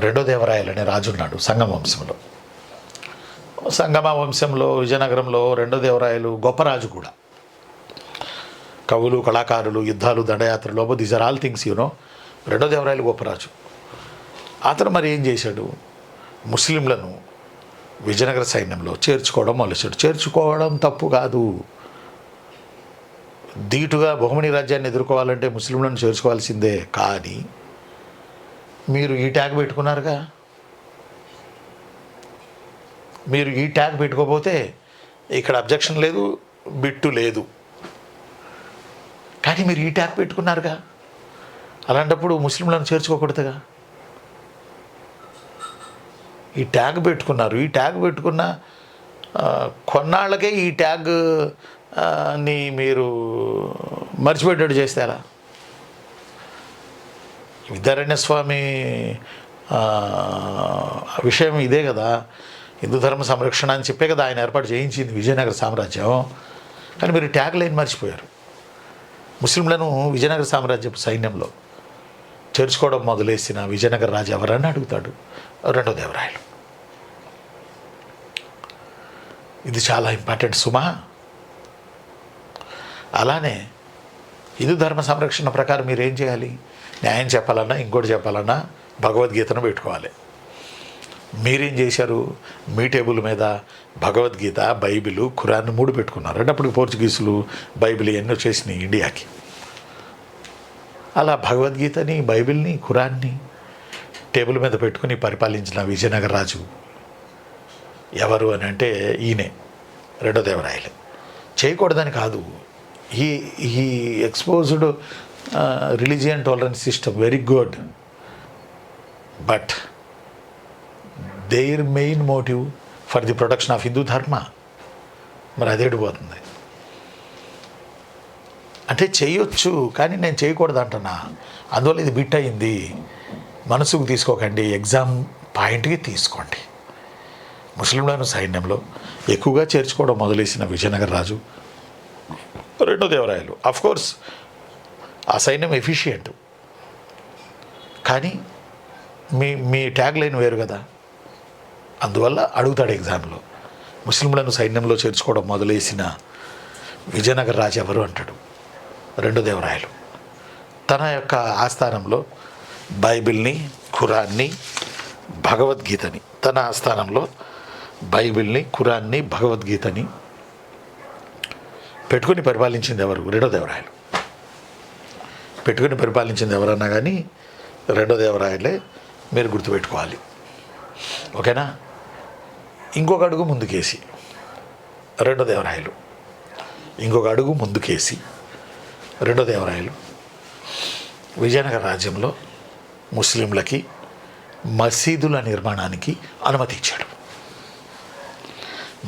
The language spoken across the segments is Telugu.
రెండో దేవరాయలు అనే రాజు ఉన్నాడు సంగమ వంశంలో. సంగమ వంశంలో విజయనగరంలో రెండో దేవరాయలు గొప్ప రాజు కూడా. కవులు, కళాకారులు, యుద్ధాలు, దండయాత్రలు, దీస్ ఆర్ ఆల్ థింగ్స్ రెండో దేవరాయలు గొప్ప రాజు. అతను మరి ఏం చేశాడు, ముస్లింలను విజయనగర సైన్యంలో చేర్చుకోవడం మొదలుచాడు. చేర్చుకోవడం తప్పు కాదు. ధీటుగా బహుమని రాజ్యాన్ని ఎదుర్కోవాలంటే ముస్లింలను చేర్చుకోవాల్సిందే. కానీ మీరు ఈ ట్యాగ్ పెట్టుకున్నారుగా, మీరు ఈ ట్యాగ్ పెట్టుకోకపోతే ఇక్కడ అబ్జెక్షన్ లేదు, బిట్టు లేదు. కానీ మీరు ఈ ట్యాగ్ పెట్టుకున్నారుగా, అలాంటప్పుడు ముస్లింలను చేర్చుకోకూడదుగా. ఈ ట్యాగ్ పెట్టుకున్నారు. ఈ ట్యాగ్ పెట్టుకున్న కొన్నాళ్ళకే ఈ ట్యాగ్ ని మీరు మర్చిపెట్టేట్టు చేస్తే ఎలా? విద్యారణ్య స్వామి విషయం ఇదే కదా, హిందూ ధర్మ సంరక్షణ అని చెప్పే కదా ఆయన ఏర్పాటు చేయించింది విజయనగర సామ్రాజ్యం. కానీ మీరు ట్యాగ్ లైన్ మర్చిపోయారు. ముస్లింలను విజయనగర సామ్రాజ్యపు సైన్యంలో చేర్చుకోవడం మొదలేసిన విజయనగర రాజు ఎవరని అడుగుతాడు, రెండో దేవరాయలు. ఇది చాలా ఇంపార్టెంట్ సుమా. అలానే హిందూ ధర్మ సంరక్షణ ప్రకారం మీరు ఏం చేయాలి, న్యాయం చెప్పాలన్నా ఇంకోటి చెప్పాలన్నా భగవద్గీతను పెట్టుకోవాలి. మీరేం చేశారు, మీ టేబుల్ మీద భగవద్గీత, బైబిల్, ఖురాన్ 3 పెట్టుకున్నారు. అంటే అప్పుడు పోర్చుగీసులు బైబిల్ ఎన్నో చేసినాయి ఇండియాకి. అలా భగవద్గీతని, బైబిల్ని, ఖురాన్ని టేబుల్ మీద పెట్టుకుని పరిపాలించిన విజయనగర రాజు ఎవరు అని అంటే ఈయనే, రెండో దేవరాయలు. చేయకూడదని కాదు, ఈ exposed religion tolerance system very good, but there main motive for the protection of Hindu dharma. మరి అదేడిపోతుంది అంటే చేయొచ్చు, కానీ నేను చేయకూడదు అంటున్నా. అందువల్ల ఇది బిట్ అయింది. మనసుకు తీసుకోకండి, ఎగ్జామ్ పాయింట్కి తీసుకోండి. ముస్లింలను సైన్యంలో ఎక్కువగా చేర్చుకోవడం మొదలేసిన విజయనగర రాజు రెండో దేవరాయలు. అఫ్కోర్స్ ఆ సైన్యం ఎఫిషియెంట్, కానీ మీ ట్యాగ్ లైన్ వేరు కదా. అందువల్ల అడుగుతాడు ఎగ్జామ్లో, ముస్లింలను సైన్యంలో చేర్చుకోవడం మొదలేసిన విజయనగర రాజు ఎవరు అంటాడు, రెండో దేవరాయలు. తన యొక్క ఆస్థానంలో బైబిల్ని, ఖురాన్ని, భగవద్గీతని, తన ఆస్థానంలో బైబిల్ని, ఖురాన్ని, భగవద్గీతని పెట్టుకుని పరిపాలించింది ఎవరు, రెండో దేవరాయలు. పెట్టుకుని పరిపాలించింది ఎవరన్నా కానీ రెండో దేవరాయలే, మీరు గుర్తుపెట్టుకోవాలి. ఓకేనా? ఇంకొక అడుగు ముందుకేసి రెండో దేవరాయలు, ఇంకొక అడుగు ముందుకేసి రెండో దేవరాయలు విజయనగర రాజ్యంలో ముస్లింలకి మసీదుల నిర్మాణానికి అనుమతి ఇచ్చాడు.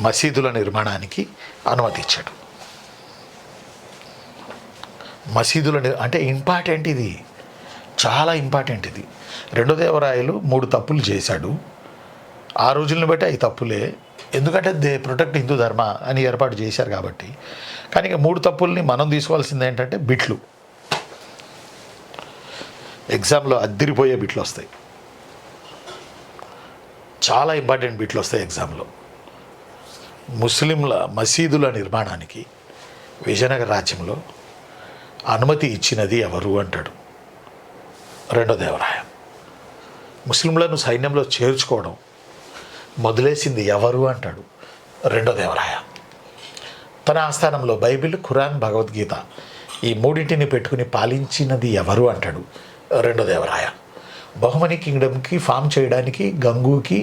మసీదుల నిర్మాణానికి అనుమతి ఇచ్చాడు. మసీదుల అంటే ఇంపార్టెంట్, ఇది చాలా ఇంపార్టెంట్. ఇది రెండో దేవరాయలు 3 తప్పులు చేశాడు. ఆ రోజులను బట్టి అవి తప్పులే, ఎందుకంటే దే ప్రొటెక్ట్ హిందూ ధర్మ అని ఏర్పాటు చేశారు కాబట్టి. కానీ ఇక 3 తప్పుల్ని మనం తీసుకోవాల్సింది ఏంటంటే బిట్లు. ఎగ్జామ్లో అద్దిరిపోయే బిట్లు వస్తాయి, చాలా ఇంపార్టెంట్ బిట్లు వస్తాయి ఎగ్జామ్లో. ముస్లింల మసీదుల నిర్మాణానికి విజయనగర రాజ్యంలో అనుమతి ఇచ్చినది ఎవరు అంటాడు, రెండో దేవరాయ. ముస్లింలను సైన్యంలో చేర్చుకోవడం మొదలేసింది ఎవరు అంటాడు, రెండో దేవరాయ. తన ఆస్థానంలో బైబిల్, ఖురాన్, భగవద్గీత ఈ 3టిని పెట్టుకుని పాలించినది ఎవరు అంటాడు, రెండో దేవరాయ. బహుమని కింగ్డమ్కి ఫామ్ చేయడానికి గంగూకి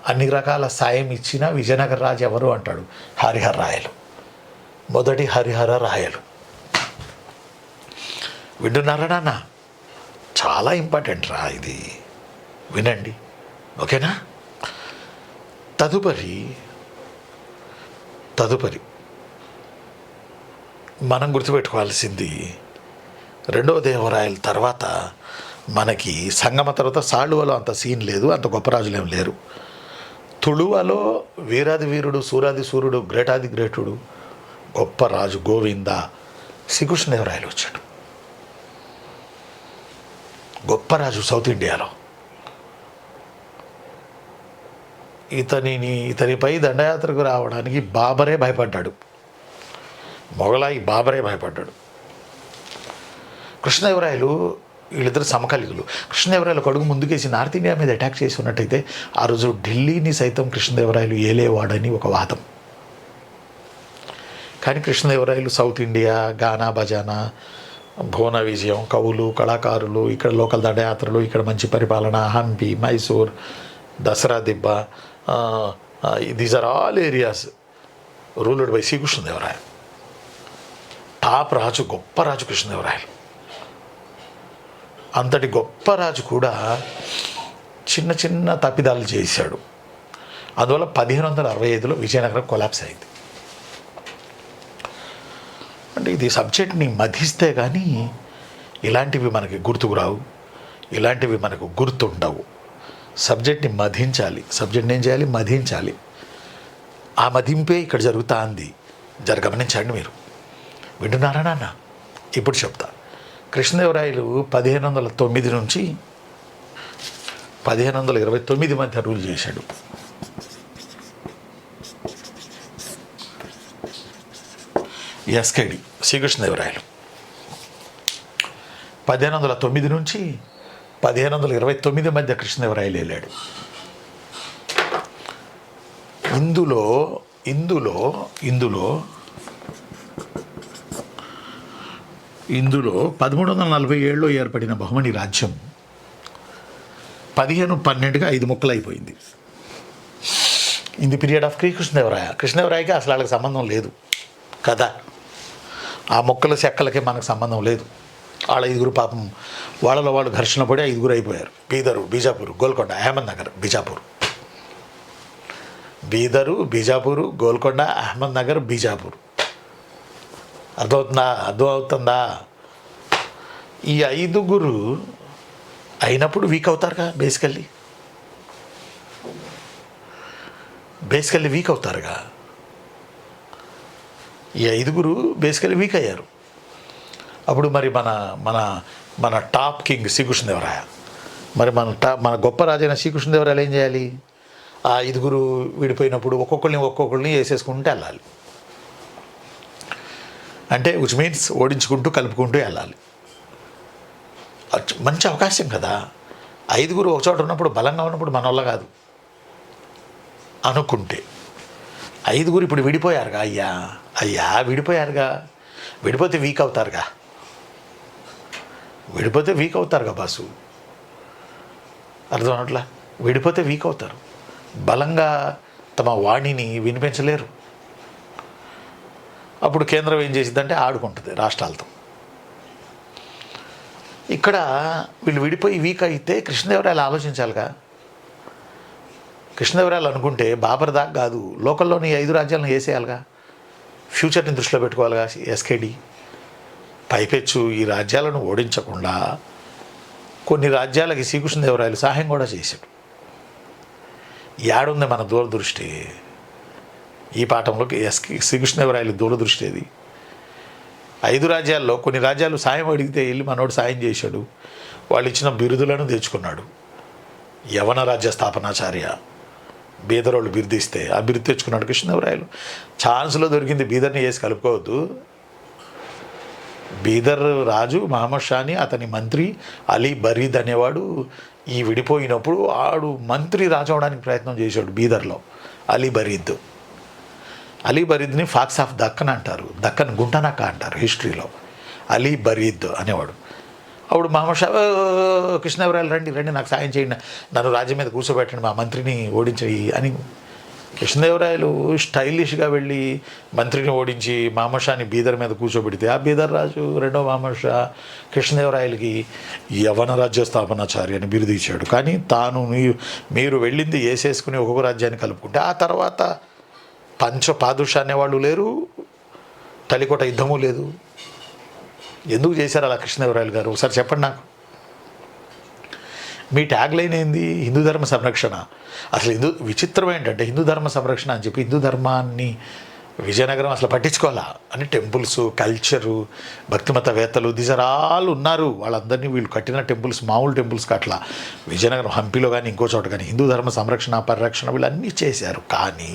అన్ని రకాల సాయం ఇచ్చిన విజయనగర రాజు ఎవరు అంటాడు, హరిహర రాయలు. మొదటి హరిహర రాయలు. వింటున్నారా నాన్న? చాలా ఇంపార్టెంట్ రా ఇది, వినండి. ఓకేనా? తదుపరి మనం గుర్తుపెట్టుకోవాల్సింది, రెండవ దేవరాయల తర్వాత మనకి సంగమ తర్వాత సాళువలో అంత సీన్ లేదు, అంత గొప్ప రాజులు ఏం లేరు. తుళువలో వీరాది వీరుడు, సూరాది సూర్యుడు, గ్రేటాది గ్రేటుడు, గొప్ప రాజు గోవింద శ్రీకృష్ణదేవరాయలు వచ్చాడు. గొప్ప రాజు సౌత్ ఇండియాలో ఇతనిపై దండయాత్రకు రావడానికి బాబరే భయపడ్డాడు. మొగలాయి బాబరే భయపడ్డాడు. కృష్ణదేవరాయలు వీళ్ళిద్దరు సమకాలికులు. కృష్ణదేవరాయలు ఒక అడుగు ముందుకేసి నార్త్ ఇండియా మీద అటాక్ చేసి ఉన్నట్టయితే ఆ రోజు ఢిల్లీని సైతం కృష్ణదేవరాయలు ఏలేవాడని ఒక వాదం. కానీ కృష్ణదేవరాయలు సౌత్ ఇండియా, గానా బజానా, భువన విజయం, కవులు, కళాకారులు, ఇక్కడ లోకల్ దండయాత్రలు, ఇక్కడ మంచి పరిపాలన, Hampi, Mysore, Dasara Dibba, these are all areas ruled by Srikrishnadevarayalu. Top రాజు, గొప్ప రాజు కృష్ణదేవరాయలు. అంతటి గొప్ప రాజు కూడా చిన్న చిన్న తప్పిదాలు చేశాడు. అందువల్ల 1565లో విజయనగరం కొలాప్స్ అయింది. అంటే ఇది సబ్జెక్ట్ని మధిస్తే కానీ ఇలాంటివి మనకి గుర్తుకు రావు, ఇలాంటివి మనకు గుర్తుండవు. సబ్జెక్ట్ని మధించాలి. సబ్జెక్ట్ని ఏం చేయాలి? మధించాలి. ఆ మధింపే ఇక్కడ జరుగుతుంది. గమనించండి మీరు. వింటున్నారా నాన్న? ఇప్పుడు చెప్తా. కృష్ణదేవరాయలు 1509 నుంచి 1529 మధ్య రూల్ చేశాడు. ఎస్కేడి శ్రీకృష్ణదేవరాయలు 1509 నుంచి 1529 మధ్య కృష్ణదేవరాయలు వెళ్ళాడు. ఇందులో 1347లో ఏర్పడిన బహుమని రాజ్యం 1512గా 5 ముక్కలు అయిపోయింది. ఇన్ ది పీరియడ్ ఆఫ్ కృష్ణదేవరాయకి అసలు వాళ్ళకి సంబంధం లేదు కదా. ఆ ముక్కల చెక్కలకి మనకు సంబంధం లేదు. వాళ్ళ 5 పాపం వాళ్ళలో వాళ్ళు ఘర్షణ పడి 5 అయిపోయారు. బీజాపూర్, గోల్కొండ, అహ్మద్నగర్, బీజాపూరు, గోల్కొండ, అహ్మద్నగర్, బీజాపూర్. అర్థమవుతుందా? ఈ 5 అయినప్పుడు వీక్ అవుతారుగా. బేసికల్లీ వీక్ అవుతారుగా. ఈ 5 బేసికల్లీ వీక్ అయ్యారు. అప్పుడు మరి మన టాప్ కింగ్ శ్రీకృష్ణదేవరాయ, మరి మన గొప్ప రాజైన శ్రీకృష్ణదేవరాయలు ఏం చేయాలి? ఆ 5 విడిపోయినప్పుడు ఒక్కొక్కరిని వేసేసుకుంటూ వెళ్ళాలి. అంటే విచ్ మీన్స్ ఓడించుకుంటూ కలుపుకుంటూ వెళ్ళాలి. మంచి అవకాశం కదా. 5 ఒక చోట ఉన్నప్పుడు, బలంగా ఉన్నప్పుడు మన వల్ల కాదు అనుకుంటే. 5 ఇప్పుడు విడిపోయారుగా. విడిపోయారుగా. విడిపోతే వీక్ అవుతారుగా బాసు. అర్థం అవట్లా? విడిపోతే వీక్ అవుతారు. బలంగా తమ వాణిని వినిపించలేరు. అప్పుడు కేంద్రం ఏం చేసిద్దంటే ఆడుకుంటుంది రాష్ట్రాలతో. ఇక్కడ వీళ్ళు విడిపోయి వీక్ అయితే కృష్ణదేవరాయలు ఆలోచించాలిగా. కృష్ణదేవరాయలు అనుకుంటే బాబర్ దాకా కాదు, లోకల్లోని 5 రాజ్యాలను వేసేయాలిగా. ఫ్యూచర్ని దృష్టిలో పెట్టుకోవాలిగా ఎస్కేడి. పైపెచ్చు ఈ రాజ్యాలను ఓడించకుండా కొన్ని రాజ్యాలకి శ్రీకృష్ణదేవరాయలు సహాయం కూడా చేశాడు. ఏడుంది మన దూరదృష్టి? ఈ పాఠంలోకి శ్రీకృష్ణదేవరాయలు దూరదృష్టి ఏది? 5 రాజ్యాల్లో కొన్ని రాజ్యాలు సాయం అడిగితే వెళ్ళి మనోడు సాయం చేశాడు. వాళ్ళు ఇచ్చిన బిరుదులను తెచ్చుకున్నాడు. యవన రాజ్య స్థాపనాచార్య, బీదరోళ్ళు బిరుదిస్తే ఆ బిరుదు తెచ్చుకున్నాడు కృష్ణదేవరాయలు. ఛాన్స్లో దొరికింది. బీదర్ని వేసి కలుపుకోవద్దు. బీదర్ రాజు మహమ్మద్ షాని, అతని మంత్రి అలీ బరీద్ అనేవాడు ఈ విడిపోయినప్పుడు ఆడు మంత్రి రాజు అవడానికి ప్రయత్నం చేశాడు బీదర్లో. అలీ బరీద్ని ఫాక్స్ ఆఫ్ దక్కన్ అంటారు. దక్కన్ గుంటనక్క అంటారు హిస్టరీలో. అలీ బరీద్ అనేవాడు. అప్పుడు మహమ్మద్ షా, కృష్ణదేవరాయలు రండి నాకు సాయం చేయండి, నన్ను రాజ్యం మీద కూర్చోబెట్టండి, మా మంత్రిని ఓడించి అని కృష్ణదేవరాయలు స్టైలిష్గా వెళ్ళి మంత్రిని ఓడించి మహమ్మద్ షాని బీదర్ మీద కూర్చోబెడితే ఆ బీదర్ రాజు రెండో మహమ్మద్ షా కృష్ణదేవరాయలకి యవన రాజ్య స్థాపనాచార్య అని బిరుదు ఇచ్చాడు. కానీ తాను మీరు వెళ్ళింది వేసేసుకుని ఒక్కొక్క రాజ్యాన్ని కలుపుకుంటే ఆ తర్వాత పాదుషా అనేవాళ్ళు లేరు, తలికోట యుద్ధము లేదు. ఎందుకు చేశారు అలా కృష్ణదేవరాయలు గారు? ఒకసారి చెప్పండి నాకు. మీ ట్యాగ్ లైన్ ఏంది? హిందూ ధర్మ సంరక్షణ. అసలు విచిత్రం ఏంటంటే హిందూ ధర్మ సంరక్షణ అని చెప్పి హిందూ ధర్మాన్ని విజయనగరం అసలు పట్టించుకోవాలా అని టెంపుల్స్, కల్చరు, భక్తిమతవేత్తలు దీస్ ఆర్ ఆల్ ఉన్నారు. వాళ్ళందరినీ వీళ్ళు కట్టిన టెంపుల్స్ మామూలు టెంపుల్స్ అట్లా విజయనగరం హంపీలో కానీ ఇంకో చోట కానీ హిందూ ధర్మ సంరక్షణ పరిరక్షణ వీళ్ళు అన్నీ చేశారు. కానీ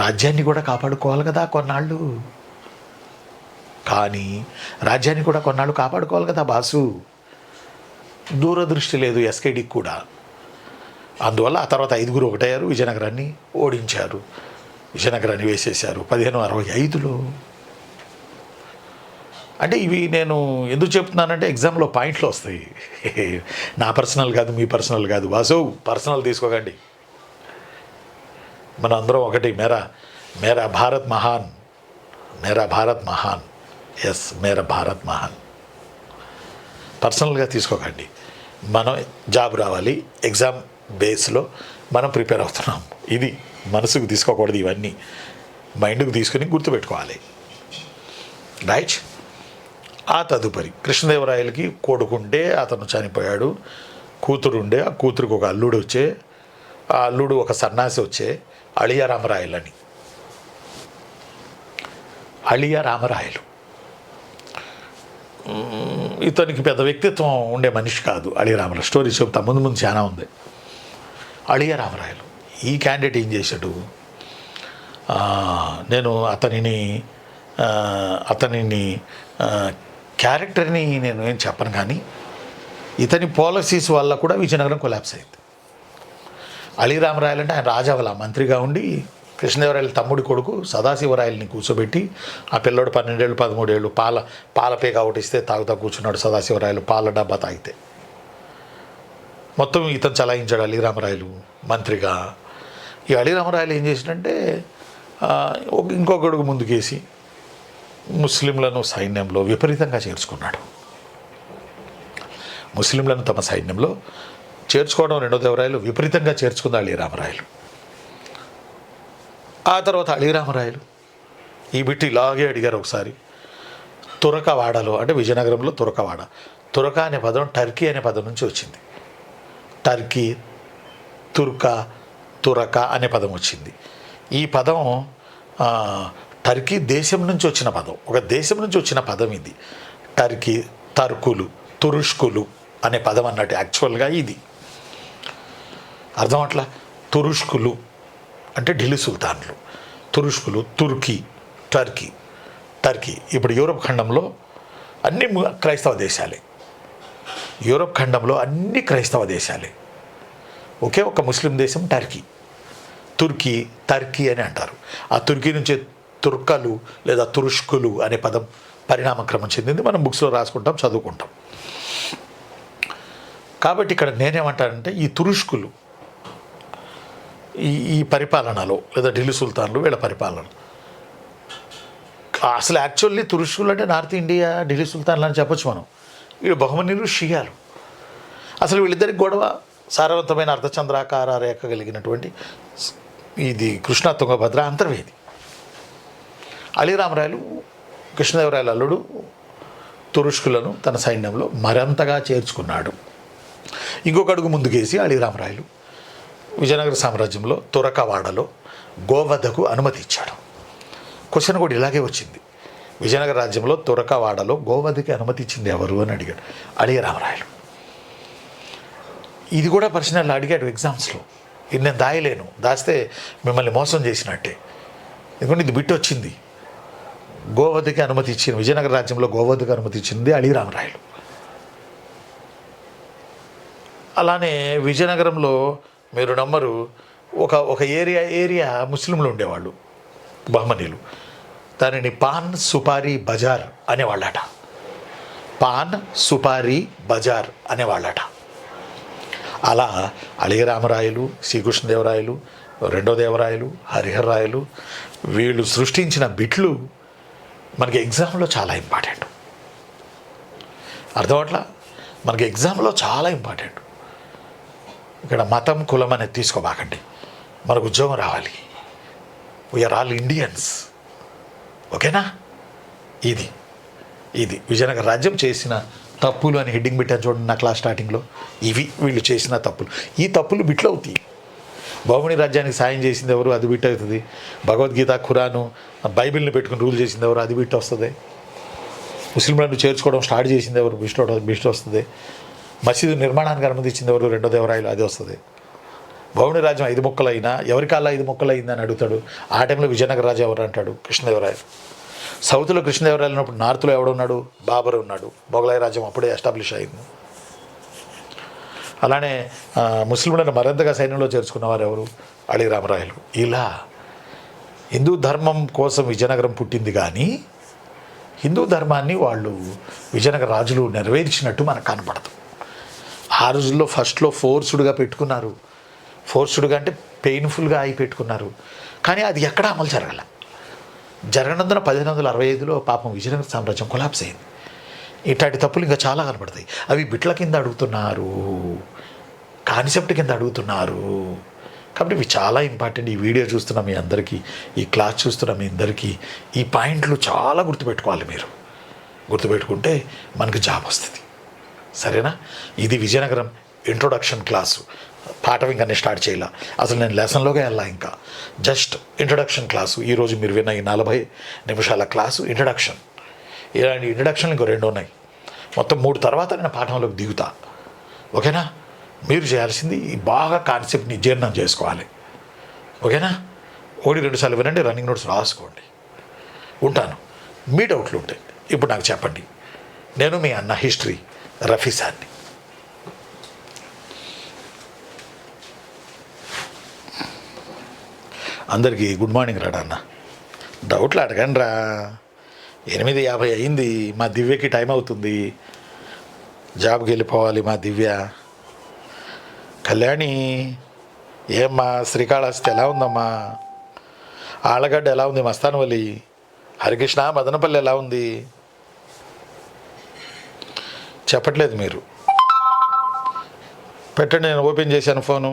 రాజ్యాన్ని కూడా కాపాడుకోవాలి కదా కొన్నాళ్ళు. కాపాడుకోవాలి కదా బాసు. దూరదృష్టి లేదు ఎస్కేడికి కూడా. అందువల్ల ఆ తర్వాత 5 ఒకటయ్యారు, విజయనగరాన్ని ఓడించారు, విజయనగరాన్ని వేసేశారు 1565లో. అంటే ఇవి నేను ఎందుకు చెప్తున్నానంటే ఎగ్జామ్లో పాయింట్లు వస్తాయి. నా పర్సనల్ కాదు, మీ పర్సనల్ కాదు బాసు, పర్సనల్ తీసుకోకండి. మన అందరం ఒకటి, మేరా భారత్ మహాన్, ఎస్ మేరా భారత్ మహాన్. పర్సనల్గా తీసుకోకండి. మనం జాబ్ రావాలి, ఎగ్జామ్ బేస్లో మనం ప్రిపేర్ అవుతున్నాం. ఇది మనసుకు తీసుకోకూడదు, ఇవన్నీ మైండ్కి తీసుకుని గుర్తుపెట్టుకోవాలి. రైట్. ఆ తదుపరి కృష్ణదేవరాయలకి కొడుకుంటే అతను చనిపోయాడు, కూతురుండే, ఆ కూతురికి ఒక అల్లుడు వచ్చే, ఆ అల్లుడు ఒక సన్యాసి వచ్చే, అళియా రామరాయలు. ఇతనికి పెద్ద వ్యక్తిత్వం ఉండే మనిషి కాదు అళియా రామరాయలు. స్టోరీ చెప్తా, ముందు చాలా ఉంది. అళియా రామరాయలు ఈ క్యాండిడేట్ ఏం చేశాడు, నేను అతనిని క్యారెక్టర్ని నేను ఏం చెప్పను, కానీ ఇతని పాలసీస్ వల్ల కూడా విజయనగరం కొలాప్స్ అయింది. అళియా రామరాయలు అంటే ఆయన రాజావల మంత్రిగా ఉండి కృష్ణదేవరాయల తమ్ముడి కొడుకు సదాశివరాయల్ని కూర్చోబెట్టి, ఆ పిల్లోడు 12 ఏళ్ళు 13 ఏళ్ళు పాల పేక ఒకటి ఇస్తే తాగుతా కూర్చున్నాడు సదాశివరాయలు, పాల డబ్బా తాగితే. మొత్తం ఇతను చలాయించాడు అళియా రామరాయలు మంత్రిగా. ఈ అళియా రామరాయలు ఏం చేసినంటే ఇంకొక అడుగు ముందుకేసి ముస్లింలను సైన్యంలో విపరీతంగా చేర్చుకున్నాడు. ముస్లింలను తమ సైన్యంలో చేర్చుకోవడం రెండో దేవరాయలు విపరీతంగా చేర్చుకుంది అళియా రామరాయలు. ఆ తర్వాత అళియా రామరాయలు ఈ బిట్టి ఇలాగే అడిగారు ఒకసారి. తురకవాడలో, అంటే విజయనగరంలో తురకవాడ, తురక అనే పదం టర్కీ అనే పదం నుంచి వచ్చింది. టర్కీ, తురక అనే పదం వచ్చింది. ఈ పదం టర్కీ దేశం నుంచి వచ్చిన పదం, ఒక దేశం నుంచి వచ్చిన పదం ఇది. టర్కీ, తురుష్కులు అనే పదం అన్నట్టు యాక్చువల్గా ఇది అర్థం. అట్లా తురుష్కులు అంటే ఢిల్లీ సుల్తాన్లు, తురుష్కులు టర్కీ. ఇప్పుడు యూరోప్ ఖండంలో అన్ని క్రైస్తవ దేశాలే, ఒకే ఒక ముస్లిం దేశం టర్కీ అని అంటారు. ఆ తుర్కీ నుంచే తుర్కలు లేదా తురుష్కులు అనే పదం పరిణామక్రమం చెందింది. మనం బుక్స్లో రాసుకుంటాం, చదువుకుంటాం. కాబట్టి ఇక్కడ నేనేమంటానంటే ఈ తురుష్కులు ఈ పరిపాలనలో, లేదా ఢిల్లీ సుల్తాన్లు వీళ్ళ పరిపాలన, అసలు యాక్చువల్లీ తురుష్కులు అంటే నార్త్ ఇండియా ఢిల్లీ సుల్తాన్లు అని చెప్పొచ్చు మనం. వీళ్ళు బహుమనీయులు, షియాలు. అసలు వీళ్ళిద్దరికి గొడవ సారవంతమైన అర్ధచంద్రాకార రేఖ కలిగినటువంటి ఇది కృష్ణా తుంగభద్ర అంతర్వేది. అళియా రామరాయలు కృష్ణదేవరాయల అల్లుడు తురుష్కులను తన సైన్యంలో మరింతగా చేర్చుకున్నాడు. ఇంకొక అడుగు ముందుకేసి అళియా రామరాయలు విజయనగర సామ్రాజ్యంలో తురకవాడలో గోవధకు అనుమతి ఇచ్చాడు. క్వశ్చన్ కూడా ఇలాగే వచ్చింది, విజయనగర రాజ్యంలో తురకవాడలో గోవధకి అనుమతి ఇచ్చింది ఎవరు అని అడిగాడు అళియా రామరాయలు. ఇది కూడా పర్సనల్ అడిగాడు ఎగ్జామ్స్లో. ఇది నేను దాయలేను, దాస్తే మిమ్మల్ని మోసం చేసినట్టే. ఎందుకంటే ఇది బిట్ వచ్చింది. గోవధకి అనుమతి ఇచ్చింది, విజయనగర రాజ్యంలో గోవధకి అనుమతి ఇచ్చింది అళియా రామరాయలు. అలానే విజయనగరంలో మీరు నమ్మరు, ఒక ఏరియా ముస్లింలు ఉండేవాళ్ళు, బహమనీలు. దానిని పాన్ సుపారీ బజార్ అనేవాళ్ళట. అలా అళియా రామరాయలు, శ్రీకృష్ణదేవరాయలు, రెండో దేవరాయలు, హరిహర రాయలు వీళ్ళు సృష్టించిన బిట్లు మనకి ఎగ్జామ్లో చాలా ఇంపార్టెంట్. అర్థమట్లా, మనకి ఎగ్జామ్లో చాలా ఇంపార్టెంట్. ఇక్కడ మతం, కులం అనేది తీసుకోబాకండి. మనకు ఉద్యోగం రావాలి. వీఆర్ ఆల్ ఇండియన్స్, ఓకేనా? ఇది విజయనగర రాజ్యం చేసిన తప్పులు అని హెడ్డింగ్ పెట్టాను చూడండి నా క్లాస్ స్టార్టింగ్లో. వీళ్ళు చేసిన తప్పులు. ఈ తప్పులు బిట్లు అవుతాయి. బహుమని రాజ్యానికి సాయం చేసింది ఎవరు? అది బిట్ అవుతుంది. భగవద్గీత, ఖురాను, బైబిల్ని పెట్టుకుని రూల్ చేసింది ఎవరు? అది బిట్ వస్తుంది. ముస్లింలను చేర్చుకోవడం స్టార్ట్ చేసింది ఎవరు? బిస్ట్ వస్తుంది. మసీదు నిర్మాణానికి అనుమతించింది ఎవరు? రెండో దేవరాయలు, అది వస్తుంది. బహుమని రాజ్యం 5 ముక్కలైనా ఎవరికల్లా 5 ముక్కలైంది అని అడుగుతాడు. ఆ టైంలో విజయనగర రాజు ఎవరు అంటాడు? కృష్ణదేవరాయలు. సౌత్లో కృష్ణదేవరాయలు ఉన్నప్పుడు నార్త్లో ఎవడున్నాడు? బాబర్ ఉన్నాడు. మొఘలాయ రాజ్యం అప్పుడే ఎస్టాబ్లిష్ అయింది. అలానే ముస్లింలను మరింతగా సైన్యంలో చేర్చుకున్నవారు ఎవరు? అలీ రామరాయలు. ఇలా హిందూ ధర్మం కోసం విజయనగరం పుట్టింది, కానీ హిందూ ధర్మాన్ని వాళ్ళు విజయనగర రాజులు నెరవేర్చినట్టు మనకు కనపడదు. ఆ రోజుల్లో ఫస్ట్లో ఫోర్స్డ్గా పెట్టుకున్నారు. ఫోర్స్డ్గా అంటే పెయిన్ఫుల్గా అయి పెట్టుకున్నారు, కానీ అది ఎక్కడా అమలు జరగనందున 1565లో పాపం విజయనగర సామ్రాజ్యం కొలాప్స్ అయింది. ఇట్లాంటి తప్పులు ఇంకా చాలా కనపడతాయి. అవి బిట్ల కింద అడుగుతున్నారు, కాన్సెప్ట్ కింద అడుగుతున్నారు. కాబట్టి ఇవి చాలా ఇంపార్టెంట్. ఈ వీడియో చూస్తున్న మీ అందరికీ, ఈ క్లాస్ చూస్తున్న మీ అందరికీ ఈ పాయింట్లు చాలా గుర్తుపెట్టుకోవాలి. మీరు గుర్తుపెట్టుకుంటే మనకు జాబ్ వస్తుంది. సరేనా? ఇది విజయనగరం ఇంట్రొడక్షన్ క్లాసు. పాఠం ఇంకా నేను స్టార్ట్ చేయాల, అసలు నేను లెసన్లోకి వెళ్ళా. ఇంకా జస్ట్ ఇంట్రొడక్షన్ క్లాసు. ఈరోజు మీరు విన్న ఈ 40 నిమిషాల క్లాసు ఇంట్రొడక్షన్. ఇలాంటి ఇంట్రడక్షన్లు ఇంకో 2 ఉన్నాయి. మొత్తం 3 తర్వాత నేను పాఠంలోకి దిగుతా. ఓకేనా? మీరు చేయాల్సింది ఈ బాగా కాన్సెప్ట్ని జీర్ణం చేసుకోవాలి. ఓకేనా? 1-2 సార్లు వినండి, రన్నింగ్ నోట్స్ రాసుకోండి. ఉంటాను. మీ డౌట్లు ఉంటాయి ఇప్పుడు నాకు చెప్పండి. నేను మీ అన్న హిస్టరీ రఫీ సార్ని. అందరికీ గుడ్ మార్నింగ్ రాడా అన్న. డౌట్లు అడగండి రా. 8:50 అయింది. మా దివ్యకి టైం అవుతుంది, జాబ్కి వెళ్ళిపోవాలి. మా దివ్య. కళ్యాణి ఏమ్మా? శ్రీకాళహస్తి ఎలా ఉందమ్మా? ఆళ్ళగడ్డ ఎలా ఉంది? మస్తానవల్లి, హరికృష్ణ, మదనపల్లి ఎలా ఉంది? చెప్పట్లేదు మీరు. పెట్టండి, నేను ఓపెన్ చేశాను ఫోను.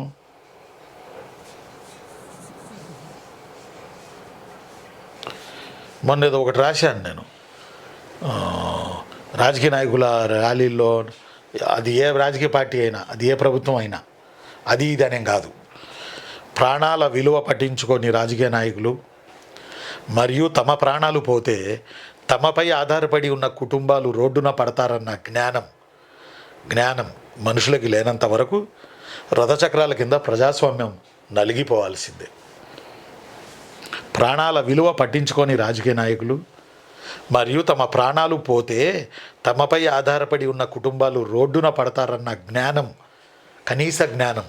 మొన్న ఏదో ఒకటి రాశాను నేను, రాజకీయ నాయకుల ర్యాలీల్లో. అది ఏ రాజకీయ పార్టీ అయినా, అది ఏ ప్రభుత్వం అయినా, అది ఇది అనేం కాదు. ప్రాణాల విలువ పట్టించుకొని రాజకీయ నాయకులు మరియు తమ ప్రాణాలు పోతే తమపై ఆధారపడి ఉన్న కుటుంబాలు రోడ్డున పడతారన్న జ్ఞానం మనుషులకి లేనంత వరకు రథచక్రాల కింద ప్రజాస్వామ్యం నలిగిపోవాల్సిందే. ప్రాణాల విలువ పట్టించుకొని రాజకీయ నాయకులు మరియు తమ ప్రాణాలు పోతే తమపై ఆధారపడి ఉన్న కుటుంబాలు రోడ్డున పడతారన్న కనీస జ్ఞానం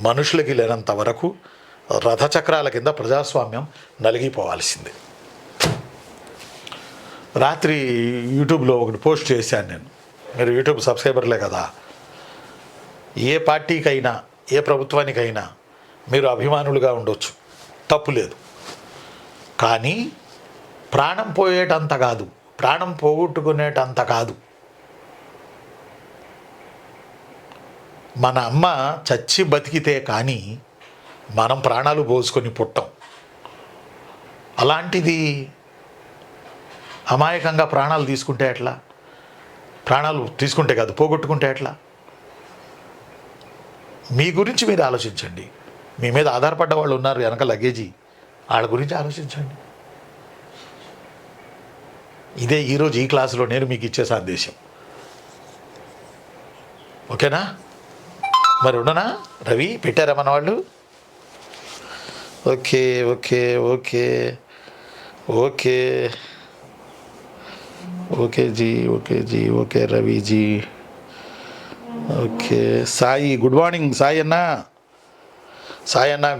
మనుషులకి లేనంత వరకు రథచక్రాల కింద ప్రజాస్వామ్యం నలిగిపోవాల్సిందే. రాత్రి యూట్యూబ్లో ఒకటి పోస్ట్ చేశాను నేను. మీరు యూట్యూబ్ సబ్స్క్రైబర్లే కదా. ఏ పార్టీకైనా, ఏ ప్రభుత్వానికైనా మీరు అభిమానులుగా ఉండొచ్చు, తప్పు లేదు. కానీ ప్రాణం పోయేటంత కాదు, ప్రాణం పోగొట్టుకునేటంత కాదు. మన అమ్మ చచ్చి బతికితే కానీ మనం ప్రాణాలు పోసుకొని పుట్టాం. అలాంటిది అమాయకంగా ప్రాణాలు తీసుకుంటే ఎట్లా? ప్రాణాలు తీసుకుంటే కాదు, పోగొట్టుకుంటే ఎట్లా? మీ గురించి మీరు ఆలోచించండి. మీ మీద ఆధారపడ్డ వాళ్ళు ఉన్నారు వెనక లగేజీ, వాళ్ళ గురించి ఆలోచించండి. ఇదే ఈరోజు ఈ క్లాసులో నేను మీకు ఇచ్చే సందేశం. ఓకేనా? మరి ఉండనా? రవి పెట్టారా మన వాళ్ళు? Okay okay okay okay okay ji, okay ji, okay Raviji, okay. Sai good morning. Sai అన్న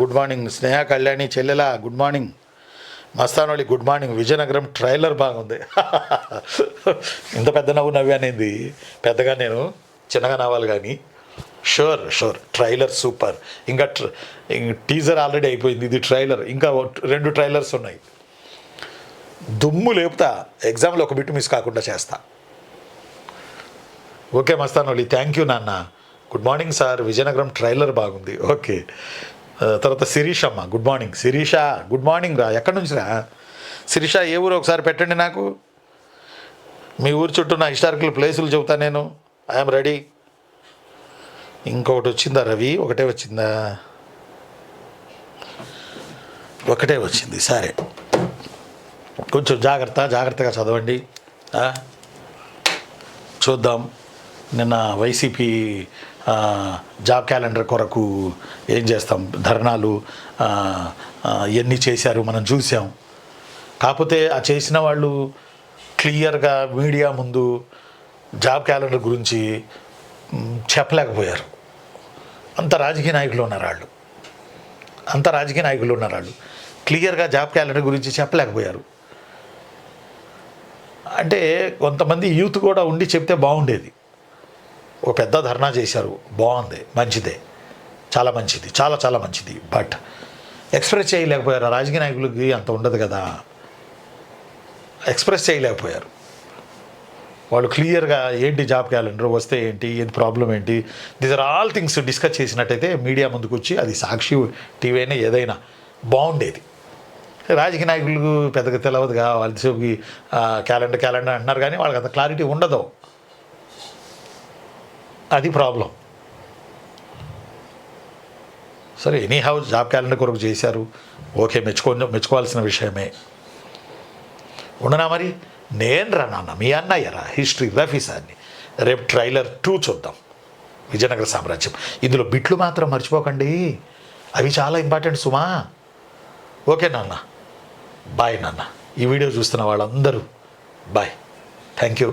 గుడ్ మార్నింగ్. స్నేహ కళ్యాణి చెల్లెలా గుడ్ మార్నింగ్. మస్తానోళి గుడ్ మార్నింగ్. విజయనగరం ట్రైలర్ బాగుంది. ఇంత పెద్ద నవ్వానేది, పెద్దగా నేను చిన్నగా నవ్వాలి కానీ. Sure trailer super. ఇంకా టీజర్ ఆల్రెడీ అయిపోయింది, ఇది ట్రైలర్. ఇంకా 2 ట్రైలర్స్ ఉన్నాయి. దుమ్ము లేపుతా. ఎగ్జామ్లో ఒక బిట్ మిస్ కాకుండా చేస్తా. ఓకే మస్తానోళి, థ్యాంక్ యూ నాన్న. Good morning sir. Vizianagaram trailer బాగుంది. ఓకే. తర్వాత శిరీష్ అమ్మ good morning. Shirisha good morning రా. ఎక్కడి నుంచి రా శిరీష? ఏ ఊరు ఒకసారి పెట్టండి నాకు. మీ ఊరు చుట్టూ నా హిస్టారికల్ ప్లేసులు చెబుతా నేను. I'm ready. ఇంకొకటి వచ్చిందా రవి? ఒకటే వచ్చిందా? ఒకటే వచ్చింది. సరే, కొంచెం జాగ్రత్తగా చదవండి. చూద్దాం. నిన్న వైసీపీ జాబ్ క్యాలెండర్ కొరకు ఏం చేస్తాం, ధర్నాలు ఎన్ని చేశారు మనం చూసాం. కాకపోతే ఆ చేసిన వాళ్ళు క్లియర్గా మీడియా ముందు జాబ్ క్యాలెండర్ గురించి చెప్పలేకపోయారు. అంత రాజకీయ నాయకులు ఉన్నారు వాళ్ళు క్లియర్గా జాబ్ క్యాలెండర్ గురించి చెప్పలేకపోయారు. అంటే కొంతమంది యూత్ కూడా ఉండి చెప్తే బాగుండేది. ఒక పెద్ద ధర్నా చేశారు, బాగుంది, మంచిదే, చాలా మంచిది, చాలా మంచిది. బట్ ఎక్స్ప్రెస్ చేయలేకపోయారు. రాజకీయ నాయకులకి అంత ఉండదు కదా, ఎక్స్ప్రెస్ చేయలేకపోయారు. వాళ్ళు క్లియర్గా ఏంటి జాబ్ క్యాలెండర్ వస్తే ఏంటి, ఏది ప్రాబ్లం ఏంటి, these are all things discuss చేసినట్టయితే మీడియా ముందుకు వచ్చి, అది సాక్షి టీవీ అయినా ఏదైనా బాగుండేది. రాజకీయ నాయకులకు పెద్దగా తెలియదుగా, వాళ్ళకి క్యాలెండర్ అంటున్నారు కానీ వాళ్ళకి అంత క్లారిటీ ఉండదు. అది ప్రాబ్లం. సరే, ఎనీహౌ జాబ్ క్యాలెండర్ కొరకు చేశారు, ఓకే, మెచ్చుకోవాల్సిన విషయమే. ఉండనా మరి, నేను రా నాన్న, మీ అన్నయ్యరా హిస్టరీ రఫీ సార్ని. రేపు ట్రైలర్ 2 చూద్దాం, విజయనగర సామ్రాజ్యం. ఇందులో బిట్లు మాత్రం మర్చిపోకండి, అవి చాలా ఇంపార్టెంట్ సుమా. ఓకే నాన్న, బాయ్ నాన్న. ఈ వీడియో చూస్తున్న వాళ్ళందరూ బాయ్, థ్యాంక్ యూ.